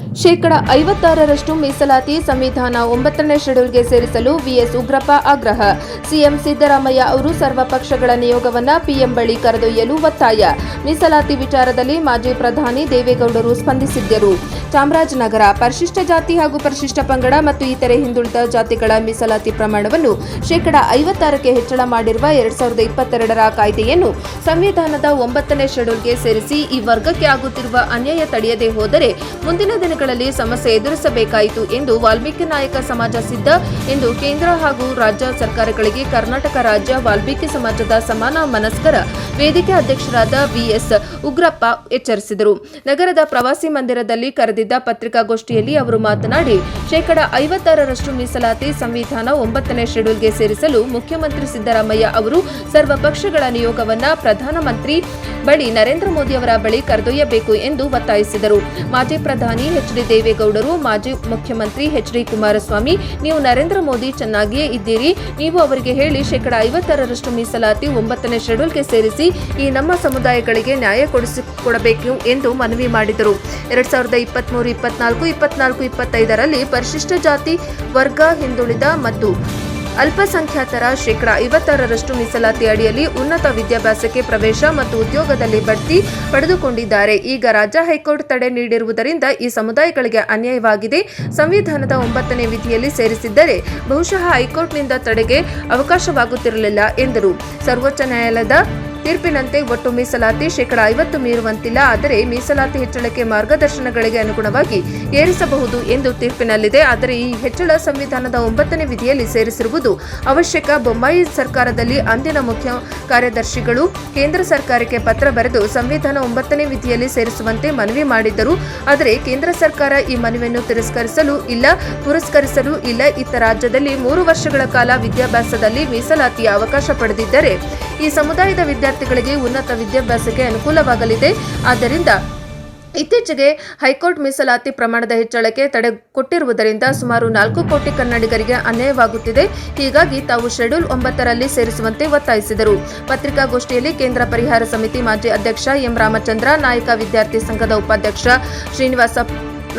56% ಮೀಸಲಾತಿ ಸಂವಿಧಾನ 9ನೇ ಶೆಡ್ಯೂಲ್ಗೆ ಸೇರಿಸಲು ವಿಎಸ್ ಉಗ್ರಪ್ಪ ಆಗ್ರಹ. ಸಿಎಂ ಸಿದ್ದರಾಮಯ್ಯ ಅವರು ಸರ್ವಪಕ್ಷಗಳ ನಿಯೋಗವನ್ನು ಪಿಎಂ ಬಳಿ ಕರೆದೊಯ್ಯಲು ಒತ್ತಾಯ. ಮೀಸಲಾತಿ ವಿಚಾರದಲ್ಲಿ ಮಾಜಿ ಪ್ರಧಾನಿ ದೇವೇಗೌಡರು ಸ್ಪಂದಿಸಿದ್ದರು. ಚಾಮರಾಜನಗರ ಪರಿಶಿಷ್ಟ ಜಾತಿ ಹಾಗೂ ಪರಿಶಿಷ್ಟ ಪಂಗಡ ಮತ್ತು ಇತರೆ ಹಿಂದುಳಿದ ಜಾತಿಗಳ ಮೀಸಲಾತಿ ಪ್ರಮಾಣವನ್ನು 56% ಹೆಚ್ಚಳ ಮಾಡಿರುವ 2022ರ ಕಾಯ್ದೆಯನ್ನು ಸಂವಿಧಾನದ 9ನೇ ಶೆಡ್ಯೂಲ್ಗೆ ಸೇರಿಸಿ ಈ ವರ್ಗಕ್ಕೆ ಆಗುತ್ತಿರುವ ಅನ್ಯಾಯ ತಡೆಯದೇ ಹೋದರೆ ಮುಂದಿನ ದಿನಗಳಲ್ಲಿ ಸಮಸ್ಯೆ ಎದುರಿಸಬೇಕಾಯಿತು ಎಂದು ವಾಲ್ಮೀಕಿ ನಾಯಕ ಸಮಾಜ ಸಿದ್ಧ ಎಂದು ಕೇಂದ್ರ ಹಾಗೂ ರಾಜ್ಯ ಸರ್ಕಾರಗಳಿಗೆ ಕರ್ನಾಟಕ ರಾಜ್ಯ ವಾಲ್ಮೀಕಿ ಸಮಾಜದ ಸಮಾನ ಮನಸ್ಕರ ವೇದಿಕೆ ಅಧ್ಯಕ್ಷರಾದ ವಿಎಸ್ ಉಗ್ರಪ್ಪ ಎಚ್ಚರಿಸಿದರು. ನಗರದ ಪ್ರವಾಸಿ ಮಂದಿರದಲ್ಲಿ ಕರೆದಿದ್ದ ಪತ್ರಿಕಾಗೋಷ್ಠಿಯಲ್ಲಿ ಅವರು ಮಾತನಾಡಿ, 56% ಮೀಸಲಾತಿ ಸಂವಿಧಾನ 9ನೇ ಶೆಡ್ಯೂಲ್ಗೆ ಸೇರಿಸಲು ಮುಖ್ಯಮಂತ್ರಿ ಸಿದ್ದರಾಮಯ್ಯ ಅವರು ಸರ್ವಪಕ್ಷಗಳ ನಿಯೋಗವನ್ನು ಪ್ರಧಾನಮಂತ್ರಿ ಬಳಿ ನರೇಂದ್ರ ಮೋದಿ ಅವರ ಬಳಿ ಕರೆದೊಯ್ಯಬೇಕು ಎಂದು ಒತ್ತಾಯಿಸಿದರು. ಮಾಜಿ ಪ್ರಧಾನಿ ಎಚ್.ಡಿ. ದೇವೇಗೌಡರು, ಮಾಜಿ ಮುಖ್ಯಮಂತ್ರಿ ಎಚ್.ಡಿ. ಕುಮಾರಸ್ವಾಮಿ, ನೀವು ನರೇಂದ್ರ ಮೋದಿ ಚೆನ್ನಾಗಿಯೇ ಇದ್ದೀರಿ, ನೀವು ಅವರಿಗೆ ಹೇಳಿ 56% ಮೀಸಲಾತಿ 9ನೇ ಶೆಡ್ಯೂಲ್ಗೆ ಸೇರಿಸಿ ಈ ನಮ್ಮ ಸಮುದಾಯಗಳಿಗೆ ನ್ಯಾಯ ಕೊಡಿಸಿಕೊಡಬೇಕು ಎಂದು ಮನವಿ ಮಾಡಿದರು. 2023, 24, 24, 25ರಲ್ಲಿ ಪರಿಶಿಷ್ಟ ಜಾತಿ, ವರ್ಗ, ಹಿಂದುಳಿದ ಮತ್ತು ಅಲ್ಪಸಂಖ್ಯಾತರ 56% ಮೀಸಲಾತಿ ಅಡಿಯಲ್ಲಿ ಉನ್ನತ ವಿದ್ಯಾಭ್ಯಾಸಕ್ಕೆ ಪ್ರವೇಶ ಮತ್ತು ಉದ್ಯೋಗದಲ್ಲಿ ಬಡ್ತಿ ಪಡೆದುಕೊಂಡಿದ್ದಾರೆ. ಈಗ ರಾಜ್ಯ ಹೈಕೋರ್ಟ್ ತಡೆ ನೀಡಿರುವುದರಿಂದ ಈ ಸಮುದಾಯಗಳಿಗೆ ಅನ್ಯಾಯವಾಗಿದೆ. ಸಂವಿಧಾನದ 9ನೇ ವಿಧಿಯಲ್ಲಿ ಸೇರಿಸಿದ್ದರೆ ಬಹುಶಃ ಹೈಕೋರ್ಟ್ನಿಂದ ತಡೆಗೆ ಅವಕಾಶವಾಗುತ್ತಿರಲಿಲ್ಲ ಎಂದರು. ಸರ್ವೋಚ್ಚ ನ್ಯಾಯಾಲಯದ ತೀರ್ಪಿನಂತೆ ಒಟ್ಟು ಮೀಸಲಾತಿ 50% ಮೀರುವಂತಿಲ್ಲ. ಆದರೆ ಮೀಸಲಾತಿ ಹೆಚ್ಚಳಕ್ಕೆ ಮಾರ್ಗದರ್ಶನಗಳಿಗೆ ಅನುಗುಣವಾಗಿ ಏರಿಸಬಹುದು ಎಂದು ತೀರ್ಪಿನಲ್ಲಿದೆ. ಆದರೆ ಈ ಹೆಚ್ಚಳ ಸಂವಿಧಾನದ 9ನೇ ವಿಧಿಯಲ್ಲಿ ಸೇರಿಸಿರುವುದು ಅವಶ್ಯಕ. ಬೊಮ್ಮಾಯಿ ಸರ್ಕಾರದಲ್ಲಿ ಅಂದಿನ ಮುಖ್ಯ ಕಾರ್ಯದರ್ಶಿಗಳು ಕೇಂದ್ರ ಸರ್ಕಾರಕ್ಕೆ ಪತ್ರ ಬರೆದು ಸಂವಿಧಾನ 9ನೇ ವಿಧಿಯಲ್ಲಿ ಸೇರಿಸುವಂತೆ ಮನವಿ ಮಾಡಿದ್ದರು. ಆದರೆ ಕೇಂದ್ರ ಸರ್ಕಾರ ಈ ಮನವಿಯನ್ನು ಪುರಸ್ಕರಿಸಲು ಇಲ್ಲ. ಇತ್ತ ರಾಜ್ಯದಲ್ಲಿ 3 ವರ್ಷಗಳ ಕಾಲ ವಿದ್ಯಾಭ್ಯಾಸದಲ್ಲಿ ಮೀಸಲಾತಿಯ ಅವಕಾಶ ಪಡೆದಿದ್ದರೆ ಈ ಸಮುದಾಯದ ವಿದ್ಯಾರ್ಥಿಗಳಿಗೆ ಉನ್ನತ ವಿದ್ಯಾಭ್ಯಾಸಕ್ಕೆ ಅನುಕೂಲವಾಗಲಿದೆ. ಆದ್ದರಿಂದ ಇತ್ತೀಚೆಗೆ ಹೈಕೋರ್ಟ್ ಮೀಸಲಾತಿ ಪ್ರಮಾಣದ ಹೆಚ್ಚಳಕ್ಕೆ ತಡೆ ಕೊಟ್ಟಿರುವುದರಿಂದ ಸುಮಾರು 4 ಕೋಟಿ ಕನ್ನಡಿಗರಿಗೆ ಅನ್ಯಾಯವಾಗುತ್ತಿದೆ. ಹೀಗಾಗಿ ತಾವು ಶೆಡ್ಯೂಲ್ 9ರಲ್ಲಿ ಸೇರಿಸುವಂತೆ ಒತ್ತಾಯಿಸಿದರು. ಪತ್ರಿಕಾಗೋಷ್ಠಿಯಲ್ಲಿ ಕೇಂದ್ರ ಪರಿಹಾರ ಸಮಿತಿ ಮಾಜಿ ಅಧ್ಯಕ್ಷ ಎಂ ರಾಮಚಂದ್ರ ನಾಯಕ, ವಿದ್ಯಾರ್ಥಿ ಸಂಘದ ಉಪಾಧ್ಯಕ್ಷ ಶ್ರೀನಿವಾಸ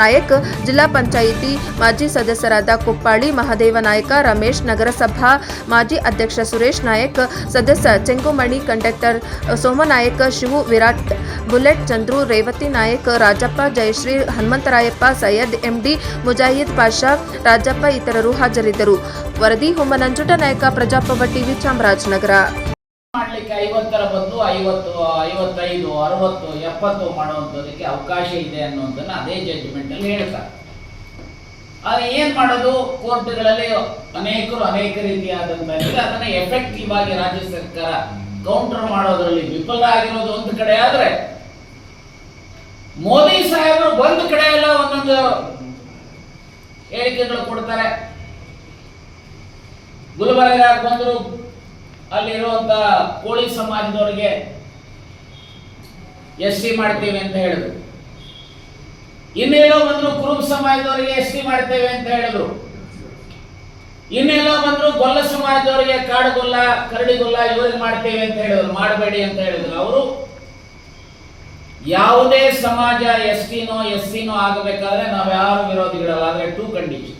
ನಾಯಕ್, ಜಿಲ್ಲಾ ಪಂಚಾಯಿತಿ ಮಾಜಿ ಸದಸ್ಯರಾದ ಕೊಪ್ಪಾಳಿ ಮಹದೇವ ನಾಯಕ, ರಮೇಶ್, ನಗರಸಭಾ ಮಾಜಿ ಅಧ್ಯಕ್ಷ ಸುರೇಶ್ ನಾಯಕ್, ಸದಸ್ಯ Chengumani, conductor Somanayak, Shivu, Virat, bullet, Chandru, Revathi Nayak, Rajappa, Jayashree, Hanumantharayappa, Syed, MD, Mujahid Pasha, Rajappa ಇತರರು ಹಾಜರಿದ್ದರು. ವರದಿ ಹೊಮ್ಮ ನಂಜುಟ ನಾಯಕ, ಪ್ರಜಾಪ್ರಭ ಟಿವಿ, ಚಾಮರಾಜನಗರ. ಮಾಡಲಿಕ್ಕೆ 50ರ ಬದಲು 50, 55, 60, 70 ಮಾಡುವಂಥದ್ದಕ್ಕೆ ಅವಕಾಶ ಇದೆ ಅನ್ನೋದನ್ನ ಅದೇ ಜಡ್ಜ್ಮೆಂಟ್ ಅಲ್ಲಿ ಹೇಳ್ತಾರೆ. ಆದರೆ ಏನ್ ಮಾಡೋದು, ಕೋರ್ಟ್ಗಳಲ್ಲಿ ಅನೇಕ ರೀತಿಯಾದಂತಹ ಅದನ್ನ ಎಫೆಕ್ಟಿವ್ ಆಗಿ ರಾಜ್ಯ ಸರ್ಕಾರ ಕೌಂಟರ್ ಮಾಡೋದ್ರಲ್ಲಿ ವಿಫಲ ಆಗಿರೋದು ಒಂದು ಕಡೆ. ಆದ್ರೆ ಮೋದಿ ಸಾಹೇಬರು ಒಂದು ಕಡೆ ಎಲ್ಲ ಒಂದೊಂದು ಹೇಳಿಕೆಗಳು ಕೊಡ್ತಾರೆ. ಗುಲ್ಬರ್ಗ ಬಂದ್ರು, ಅಲ್ಲಿರುವಂತ ಕೋಳಿ ಸಮಾಜದವರಿಗೆ SC ಮಾಡ್ತೇವೆ ಅಂತ ಹೇಳಿದ್ರು. ಇನ್ನೆಲ್ಲೋ ಬಂದ್ರು ಕುರುಬ ಸಮಾಜದವರಿಗೆ SC ಮಾಡ್ತೇವೆ ಅಂತ ಹೇಳಿದ್ರು. ಇನ್ನೆಲ್ಲೋ ಬಂದ್ರು ಗೊಲ್ಲ ಸಮಾಜದವರಿಗೆ ಕಾಡುಗೊಲ್ಲ, ಕರಡಿಗೊಲ್ಲ ಇವರಿಗೆ ಮಾಡ್ತೇವೆ ಅಂತ ಹೇಳಿದ್ರು. ಮಾಡಬೇಡಿ ಅಂತ ಹೇಳಿದ್ರು. ಅವರು ಯಾವುದೇ ಸಮಾಜ SC ನೋ ಆಗಬೇಕಾದ್ರೆ ನಾವು ಯಾರು ವಿರೋಧಿಗಳಲ್ಲ. ಆದ್ರೆ 2 ಕಂಡೀಷನ್.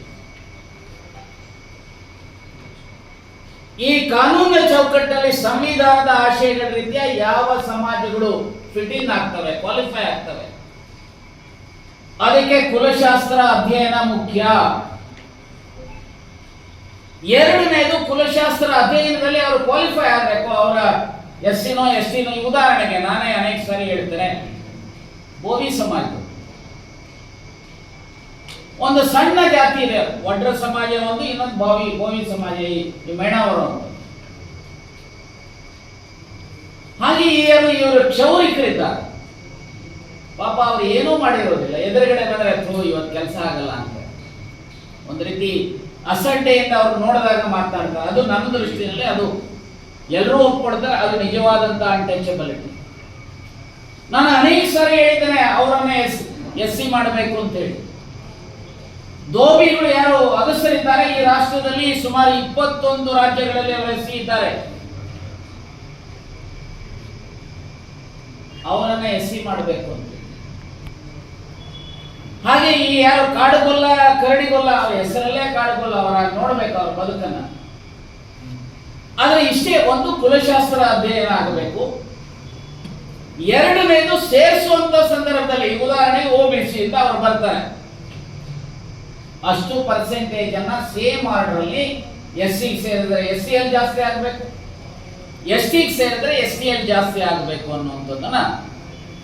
ಈ ಕಾನೂನಿನ ಚೌಕಟ್ಟಲ್ಲಿ ಸಂವಿಧಾನದ ಆಶಯಗಳ ರೀತಿಯ ಯಾವ ಸಮಾಜಗಳು ಫಿಟ್ ಇನ್ ಆಗ್ತವೆ, ಕ್ವಾಲಿಫೈ ಆಗ್ತವೆ, ಅದಕ್ಕೆ ಕುಲಶಾಸ್ತ್ರ ಅಧ್ಯಯನ ಮುಖ್ಯ. ಎರಡನೇದು, ಕುಲಶಾಸ್ತ್ರ ಅಧ್ಯಯನದಲ್ಲಿ ಅವರು ಕ್ವಾಲಿಫೈ ಆಗಬೇಕು. ಅವರ SC ನೋ ಉದಾಹರಣೆಗೆ ನಾನೇ ಅನೇಕ ಸಾರಿ ಹೇಳ್ತೇನೆ, ಬೋವಿ ಸಮಾಜ ಒಂದು ಸಣ್ಣ ಜಾತಿ ಇದೆ. ಒಡ್ರ ಸಮಾಜ ಒಂದು, ಇನ್ನೊಂದು ಬೋವಿ ಸಮಾಜ, ಈ ಮೇಣವರು. ಹಾಗೆ ಇವರು ಕ್ಷೌರಿಕರಿದ್ದಾರೆ. ಪಾಪ ಅವರು ಏನೂ ಮಾಡಿರೋದಿಲ್ಲ. ಎದುರುಗಡೆ ಬಂದ್ರೆ ಇವತ್ತು ಕೆಲಸ ಆಗಲ್ಲ ಅಂತ ಒಂದು ರೀತಿ ಅಸಡ್ಡೆಯಿಂದ ಅವರು ನೋಡಿದಾಗ ಮಾತನಾಡ್ತಾರೆ. ಅದು ನನ್ನ ದೃಷ್ಟಿಯಲ್ಲಿ ಅದು ಎಲ್ಲರೂ ಒಪ್ಕೊಡ್ತಾರೆ. ಅದು ನಿಜವಾದಂತಹ ಅನ್ಟಚಬಿಲಿಟಿ. ನಾನು ಅನೇಕ ಸಾರಿ ಹೇಳಿದ್ದೇನೆ ಅವರನ್ನೇ SC ಮಾಡಬೇಕು ಅಂತ ಹೇಳಿ. ದೋಬಿಗಳು ಯಾರು ಅಗಸರಿದ್ದಾರೆ ಈ ರಾಷ್ಟ್ರದಲ್ಲಿ, ಸುಮಾರು 21 ರಾಜ್ಯಗಳಲ್ಲಿ ಅವರು SC ಇದ್ದಾರೆ. ಅವರನ್ನ SC ಮಾಡಬೇಕು ಅಂತ ಹಾಗೆ ಈ ಯಾರು ಕಾಡುಗೊಲ್ಲ ಕರಡಿಗೊಲ್ಲ ಅವರ ಹೆಸರಲ್ಲೇ ಕಾಡುಗೊಲ್ಲ, ಅವರ ನೋಡ್ಬೇಕು ಅವ್ರ ಬದುಕನ್ನ. ಆದ್ರೆ ಇಷ್ಟೇ, ಒಂದು ಕುಲಶಾಸ್ತ್ರ ಅಧ್ಯಯನ ಆಗಬೇಕು, ಎರಡನೇದು ಸೇರಿಸುವಂತ ಸಂದರ್ಭದಲ್ಲಿ ಉದಾಹರಣೆಗೆ OBC ಇಂದ ಅವ್ರು ಬರ್ತಾರೆ, ಅಷ್ಟು ಪರ್ಸೆಂಟೇಜ್ ಅನ್ನ ಸೇಮ್ ಆರ್ಡರ್ ಅಲ್ಲಿ SC ಸೇರಿದ್ರೆ SC ಅಲ್ಲಿ ಜಾಸ್ತಿ ಆಗಬೇಕು, ST ಸೇರಿದ್ರೆ ST ಅಲ್ಲಿ ಜಾಸ್ತಿ ಆಗಬೇಕು ಅನ್ನುವಂಥದ್ದನ್ನ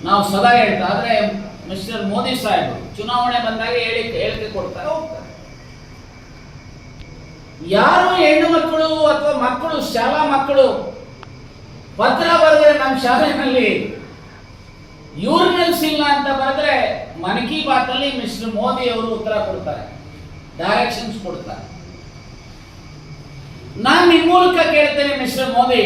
ನಾವು ಸದಾ ಹೇಳ್ತಾ. ಆದ್ರೆ ಮಿಸ್ಟರ್ ಮೋದಿ ಸಾಹೇಬರು ಚುನಾವಣೆ ಬಂದಾಗ ಹೇಳಿಕೆ ಕೊಡ್ತಾರೆ, ಹೋಗ್ತಾರೆ. ಯಾರು ಹೆಣ್ಣು ಮಕ್ಕಳು ಅಥವಾ ಮಕ್ಕಳು, ಶಾಲಾ ಮಕ್ಕಳು ಪತ್ರ ಬರೆದ್ರೆ ನಮ್ಮ ಶಾಲೆಯಲ್ಲಿ ಯೂರಿನಲ್ಸ್ ಇಲ್ಲ ಅಂತ ಬರೆದ್ರೆ ಮನ್ ಕಿ ಬಾತ್ ಅಲ್ಲಿ ಮಿಸ್ಟರ್ ಮೋದಿ ಅವರು ಉತ್ತರ ಕೊಡ್ತಾರೆ, ಡೈರೆಕ್ಷನ್ಸ್ ಕೊಡ್ತಾರೆ. ನಾನು ನಿಮ್ಮ ಮೂಲಕ ಕೇಳ್ತೇನೆ ಮಿಸ್ಟರ್ ಮೋದಿ,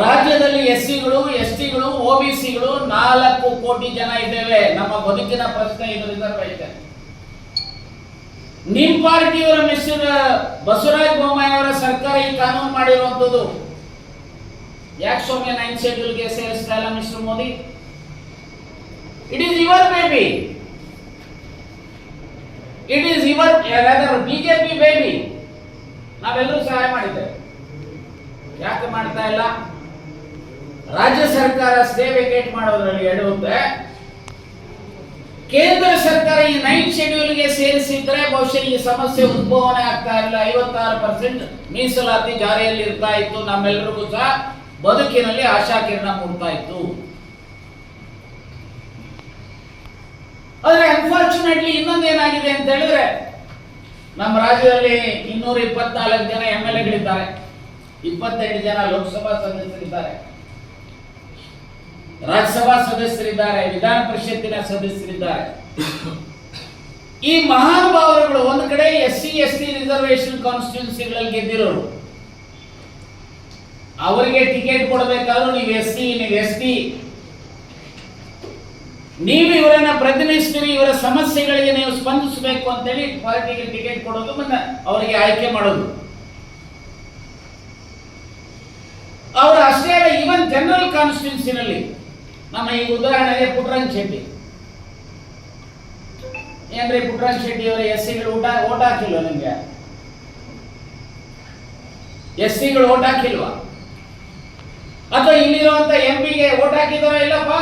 ರಾಜ್ಯದಲ್ಲಿ SCಗಳು STಗಳು OBCಗಳು 4 ಕೋಟಿ ಜನ ಇದ್ದೇವೆ, ನಮ್ಮ ಬದುಕಿನ ಪ್ರಶ್ನೆ ಇದು ರಿಸರ್ವೇಶನ್. ನಿಮ್ ಪಾರ್ಟಿಯವರ ಮಿಸ್ಟರ್ ಬಸವರಾಜ ಬೊಮ್ಮಾಯಿ ಅವರ ಸರ್ಕಾರ ಈ ಕಾನೂನು ಮಾಡಿರುವಂತದ್ದು, ಯಾಕೆ ಸೌಮ್ಯ 9 ಶೆಡ್ಯೂಲ್ಗೆ ಸೇರಿಸ್ತಾ ಇಲ್ಲ mister Modi? It is your baby, it is your BJP baby. ನಾವೆಲ್ಲರೂ ಸಹಾಯ ಮಾಡಿದ್ದೇವೆ, ಯಾಕೆ ಮಾಡ್ತಾ ಇಲ್ಲ? ರಾಜ್ಯ ಸರ್ಕಾರ ಸ್ಟೇ ವೇಕೇಟ್ ಮಾಡೋದ್ರಲ್ಲಿ ಎಡುತ್ತೆ. ಕೇಂದ್ರ ಸರ್ಕಾರ ಈ 9 ಶೆಡ್ಯೂಲ್ಗೆ ಸೇರಿಸಿದ್ರೆ ಬಹುಶಃ ಈ ಸಮಸ್ಯೆ ಉದ್ಭವನೆ ಆಗ್ತಾ ಇಲ್ಲ. 56% ಮೀಸಲಾತಿ ಜಾರಿಯಲ್ಲಿ ಇರ್ತಾ ಇತ್ತು, ನಮ್ಮೆಲ್ಲರಿಗೂ ಸಹ ಬದುಕಿನಲ್ಲಿ ಆಶಾಕಿರಣ ಮೂಡ್ತಾ ಇತ್ತು. ಆದ್ರೆ ಅನ್ಫಾರ್ಚುನೇಟ್ಲಿ ಇನ್ನೊಂದೇನಾಗಿದೆ ಅಂತ ಹೇಳಿದ್ರೆ, ನಮ್ಮ ರಾಜ್ಯದಲ್ಲಿ 224 ಜನ MLAಗಳಿದ್ದಾರೆ, 28 ಜನ ಲೋಕಸಭಾ ಸದಸ್ಯರಿದ್ದಾರೆ, ರಾಜ್ಯಸಭಾ ಸದಸ್ಯರಿದ್ದಾರೆ, ವಿಧಾನ ಪರಿಷತ್ತಿನ ಸದಸ್ಯರಿದ್ದಾರೆ. ಈ ಮಹಾನುಭಾವರುಗಳು ಒಂದು ಕಡೆ SC ST ರಿಸರ್ವೇಶನ್ ಕಾನ್ಸ್ಟಿಟ್ಯೂನ್ಸಿಗಳಲ್ಲಿ ಗೆದ್ದಿರೋರು, ಅವರಿಗೆ ಟಿಕೆಟ್ ಕೊಡಬೇಕಾದ್ರೂ ನೀವು SC ನೀವು ST, ನೀವು ಇವರನ್ನ ಪ್ರತಿನಿಧಿಸ್ತೀರಿ, ಇವರ ಸಮಸ್ಯೆಗಳಿಗೆ ನೀವು ಸ್ಪಂದಿಸಬೇಕು ಅಂತೇಳಿ ಪಾರ್ಟಿಗೆ ಟಿಕೆಟ್ ಕೊಡೋದು ಮತ್ತೆ ಅವರಿಗೆ ಆಯ್ಕೆ ಮಾಡೋದು. ಅವರು ಅಷ್ಟೇ ಅಲ್ಲ, ಈವನ್ ಜನರಲ್ ಕಾನ್ಸ್ಟಿಟ್ಯೂನ್ಸಿನಲ್ಲಿ ನಮ್ಮ ಈಗ ಉದಾಹರಣೆಗೆ ಪುಟ್ಟರಂಗ ಶೆಟ್ಟಿ, ಏನ್ರಿ ಪುಟ್ಟರಂಗ ಶೆಟ್ಟಿ ಅವರ SCಗಳು ಓಟ್ ಹಾಕಿಲ್ವಾ? ನಿಮ್ಗೆ SCಗಳು ಓಟ್ ಹಾಕಿಲ್ವಾ? ಅಥವಾ ಇಲ್ಲಿರುವಂತ MP ಗೆ ಓಟ್ ಹಾಕಿದಾರ ಇಲ್ಲಪ್ಪ?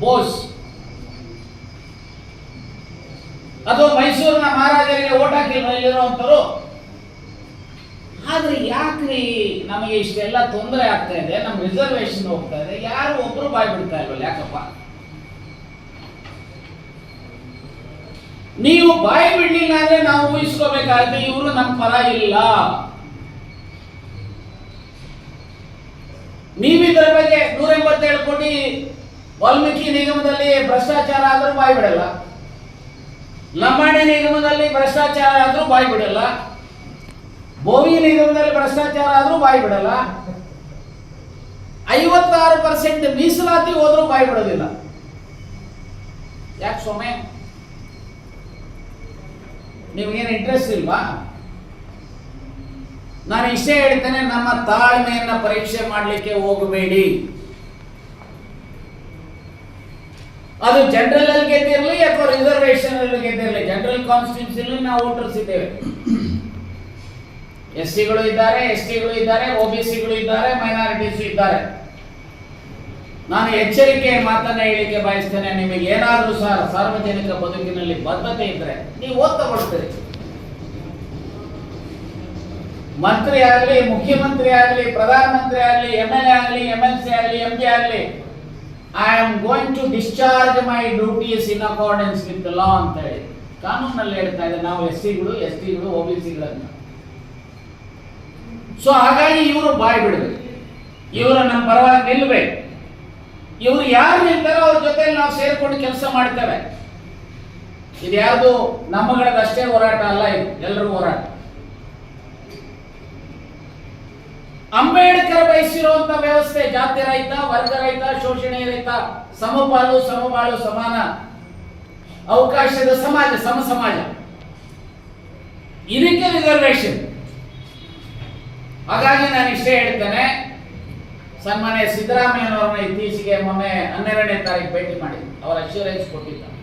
ಬೋಸ್ ಅಥವಾ ಮೈಸೂರಿನ ಮಹಾರಾಜರಿಗೆ ಓಟ್ ಹಾಕಿಲ್ವಾ ಇಲ್ಲಿರುವಂತರು? ಆದ್ರೆ ಯಾಕ್ರಿ ನಮಗೆ ಇಷ್ಟೆಲ್ಲ ತೊಂದರೆ ಆಗ್ತಾ ಇದೆ, ನಮ್ಮ ರಿಸರ್ವೇಶನ್ ಹೋಗ್ತಾ ಇದೆ, ಯಾರು ಒಬ್ರು ಬಾಯ್ ಬಿಡ್ತಾ ಇಲ್ವಲ್ಲ? ಯಾಕಪ್ಪ ನೀವು ಬಾಯಿ ಬಿಡ್ಲಿಲ್ಲ ಅಂದ್ರೆ ನಾವು ಊಹಿಸ್ಕೋಬೇಕಾದ್ರೆ ಇವರು ನಮ್ಮ ಪರ ಇಲ್ಲ. ನೀವಿದ್ರ ಬಗ್ಗೆ 187 ಕೋಟಿ ವಾಲ್ಮೀಕಿ ನಿಗಮದಲ್ಲಿ ಭ್ರಷ್ಟಾಚಾರ ಆದ್ರೂ ಬಾಯಿ ಬಿಡಲ್ಲ, ಲಂಬಾಣಿ ನಿಗಮದಲ್ಲಿ ಭ್ರಷ್ಟಾಚಾರ ಆದ್ರೂ ಬಾಯಿ ಬಿಡಲ್ಲ, ಬೋವಿ ನಿಗಮದಲ್ಲಿ ಭ್ರಷ್ಟಾಚಾರ ಆದ್ರೂ ಬಾಯಿ ಬಿಡಲ್ಲ, 56% ಮೀಸಲಾತಿ ಹೋದ್ರೂ ಬಾಯಿ ಬಿಡೋದಿಲ್ಲ. ಯಾಕೆ ಸೊಮ್ಮೆ? ನಿಮ್ಗೇನು ಇಂಟ್ರೆಸ್ಟ್ ಇಲ್ವಾ? ನಾನು ಇಷ್ಟೇ ಹೇಳ್ತೇನೆ, ನಮ್ಮ ತಾಳ್ಮೆಯನ್ನ ಪರೀಕ್ಷೆ ಮಾಡಲಿಕ್ಕೆ ಹೋಗಬೇಡಿ. ಅದು ಜನರಲ್ ಅಲ್ಲಿ ಗೆದ್ದಿರಲಿ ಅಥವಾ ರಿಸರ್ವೇಶನ್ ಅಲ್ಲಿ ಗೆದ್ದಿರಲಿ, ಜನರಲ್ ಕಾನ್ಸ್ಟಿಟ್ಯೂನ್ಸಿಲಿ ನಾವು ವೋಟರ್ಸ್ ಇದ್ದೇವೆ, SCಗಳು ಇದ್ದಾರೆ, STಗಳು ಇದ್ದಾರೆ, OBCಗಳು ಇದ್ದಾರೆ, ಮೈನಾರಿಟೀಸ್ ಇದ್ದಾರೆ. ನಾನು ಎಚ್ಚರಿಕೆ ಮಾತನ್ನ ಹೇಳಿಕೆ ಬಯಸ್ತೇನೆ, ನಿಮಗೆ ಏನಾದರೂ ಸಹ ಸಾರ್ವಜನಿಕ ಬದುಕಿನಲ್ಲಿ ಬದ್ಧತೆ ಇದ್ರೆ ನೀವು ಒತ್ತು ತಗೊಳ್ತೀರಿ. ಮಂತ್ರಿ ಆಗಲಿ, ಮುಖ್ಯಮಂತ್ರಿ ಆಗಲಿ, ಪ್ರಧಾನಮಂತ್ರಿ ಆಗಲಿ, MLA ಆಗಲಿ, MLC ಆಗಲಿ, MP ಆಗಲಿ, I am going to discharge my duties in accordance with the law ಅಂತ ಹೇಳಿ ಕಾನೂನಲ್ಲಿ ಹೇಳ್ತಾ ಇದೆ. ನಾವು SCಗಳು STಗಳು OBCಗಳನ್ನ. ಸೊ ಹಾಗಾಗಿ ಇವರು ಬಾಯಿ ಬಿಡಬೇಕು, ಇವರು ನಮ್ಮ ಪರವಾಗಿ ನಿಲ್ಲಬೇಕು. ಇವರು ಯಾರು ನಿಲ್ತಾರೋ ಅವ್ರ ಜೊತೆ ನಾವು ಸೇರ್ಕೊಂಡು ಕೆಲಸ ಮಾಡ್ತೇವೆ. ಇದು ಯಾವುದು ನಮ್ಮಗಳದಷ್ಟೇ ಹೋರಾಟ ಅಲ್ಲ, ಇದು ಎಲ್ಲರೂ ಹೋರಾಟ. ಅಂಬೇಡ್ಕರ್ ಬಯಸಿರುವಂತ ವ್ಯವಸ್ಥೆ ಜಾತಿ ರಹಿತ, ವರ್ಗ ರಹಿತ, ಶೋಷಣೆ ರಹಿತ, ಸಮಪಾಲು ಸಮಬಾಳು ಸಮಾನ ಅವಕಾಶದ ಸಮಾಜ, ಸಮ ಸಮಾಜ, ಇದಕ್ಕೆ ರಿಸರ್ವೇಶನ್. ಹಾಗಾಗಿ ನಾನು ಇಷ್ಟೇ ಹೇಳ್ತೇನೆ, ಸನ್ಮಾನ್ಯ ಸಿದ್ದರಾಮಯ್ಯನವರನ್ನ ಇತ್ತೀಚೆಗೆ ಮೊನ್ನೆ 12ನೇ ತಾರೀಕು ಭೇಟಿ ಮಾಡಿ ಅವರ ಅಶ್ಯೂರೆನ್ಸ್ ಕೊಟ್ಟಿದ್ದಾರೆ.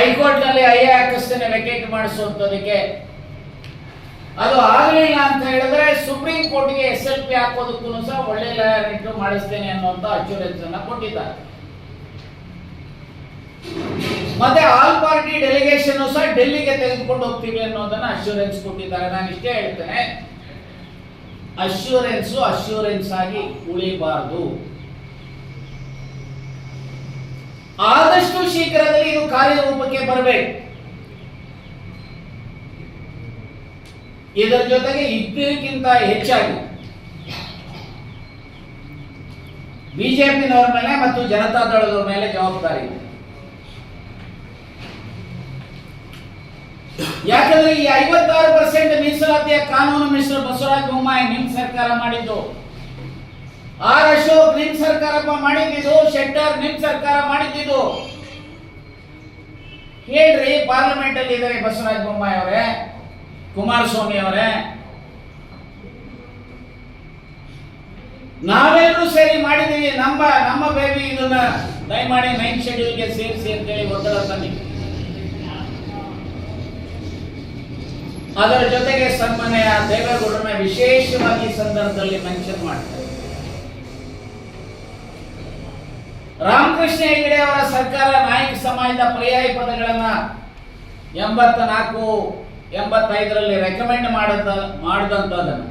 ಹೈಕೋರ್ಟ್ನಲ್ಲಿ ಐಆರ್ಎಸ್ನ ವೆಕೇಟ್ ಮಾಡಿಸುವಂಥದಕ್ಕೆ ಅದು ಆಗಲಿಲ್ಲ ಅಂತ ಹೇಳಿದ್ರೆ ಸುಪ್ರೀಂ ಕೋರ್ಟ್ಗೆ SLP ಹಾಕೋದಕ್ಕೂ ಸಹ ಒಳ್ಳೆ ಲಾಯರ್ ಇಟ್ಟು ಮಾಡಿಸ್ತೇನೆ ಅನ್ನುವಂತ ಅಶ್ಯೂರೆನ್ಸ್ ಅನ್ನ ಕೊಟ್ಟಿದ್ದಾರೆ. ಮತ್ತೆ ಆಲ್ ಪಾರ್ಟಿ ಡೆಲಿಗೇಷನ್ ಸಹ ಡೆಲ್ಲಿಗೆ ತೆಗೆದುಕೊಂಡು ಹೋಗ್ತೀವಿ ಅನ್ನೋದನ್ನ ಅಶ್ಯೂರೆನ್ಸ್ ಕೊಟ್ಟಿದ್ದಾರೆ. ನಾನು ಇಷ್ಟೇ ಹೇಳ್ತೇನೆ, ಅಶ್ಯೂರೆನ್ಸ್ ಆಗಿ ಉಳಿಬಾರದು. ಆದಷ್ಟು ಶೀಘ್ರದಲ್ಲಿ ಇದು ಕಾರ್ಯರೂಪಕ್ಕೆ ಬರಬೇಕು. ಇದರ ಜೊತೆಗೆ ಇದಕ್ಕಿಂತ ಹೆಚ್ಚಾಗಿ ಬಿಜೆಪಿನವರ ಮೇಲೆ ಮತ್ತು ಜನತಾದಳದವರ ಮೇಲೆ ಜವಾಬ್ದಾರಿ ಇದೆ. ಯಾಕಂದ್ರೆ ಈ 56% ಮೀಸಲಾತಿಯ ಕಾನೂನು ಮಿನಿಸ್ಟರ್ ಬಸವರಾಜ ಬೊಮ್ಮಾಯಿ ನಿಮ್ ಸರ್ಕಾರ ಮಾಡಿದ್ದು, ಆರ್ ಅಶೋಕ್ ನಿಮ್ ಸರ್ಕಾರ ಮಾಡಿದ್ದು, ಶೆಟ್ಟರ್ ನಿಮ್ ಸರ್ಕಾರ ಮಾಡಿದ್ದು. ಹೇಳ್ರಿ, ಪಾರ್ಲಿಮೆಂಟ್ ಅಲ್ಲಿ ಇದ್ದಾರೆ ಬಸವರಾಜ ಬೊಮ್ಮಾಯಿ ಅವರೇ, ಕುಮಾರಸ್ವಾಮಿ ಅವರೇ, ನಾವೆಲ್ಲರೂ ಸೇರಿ ಮಾಡಿದೀವಿ, ನಮ್ಮ ಬೇಬಿ ಇದನ್ನ ದಯಮಾಡಿ 9th ಶೆಡ್ಯೂಲ್ಗೆ ಸೇರಿಸಿ ಅಂತೇಳಿ ಒತ್ತಡ ತನ್ನಿ. ಅದರ ಜೊತೆಗೆ ಸನ್ಮಾನ್ಯ ದೇವೇಗೌಡರನ್ನ ವಿಶೇಷವಾಗಿ ಈ ಸಂದರ್ಭದಲ್ಲಿ ಮೆನ್ಷನ್ ಮಾಡ್ತಾರೆ. ರಾಮಕೃಷ್ಣ ಹೆಗಡೆ ಅವರ ಸರ್ಕಾರ ನಾಯಕ ಸಮಾಜದ ಪರ್ಯಾಯ ಪದಗಳನ್ನ 84, 85ರಲ್ಲಿ ರೆಕಮೆಂಡ್ ಮಾಡಿದಂತದನ್ನ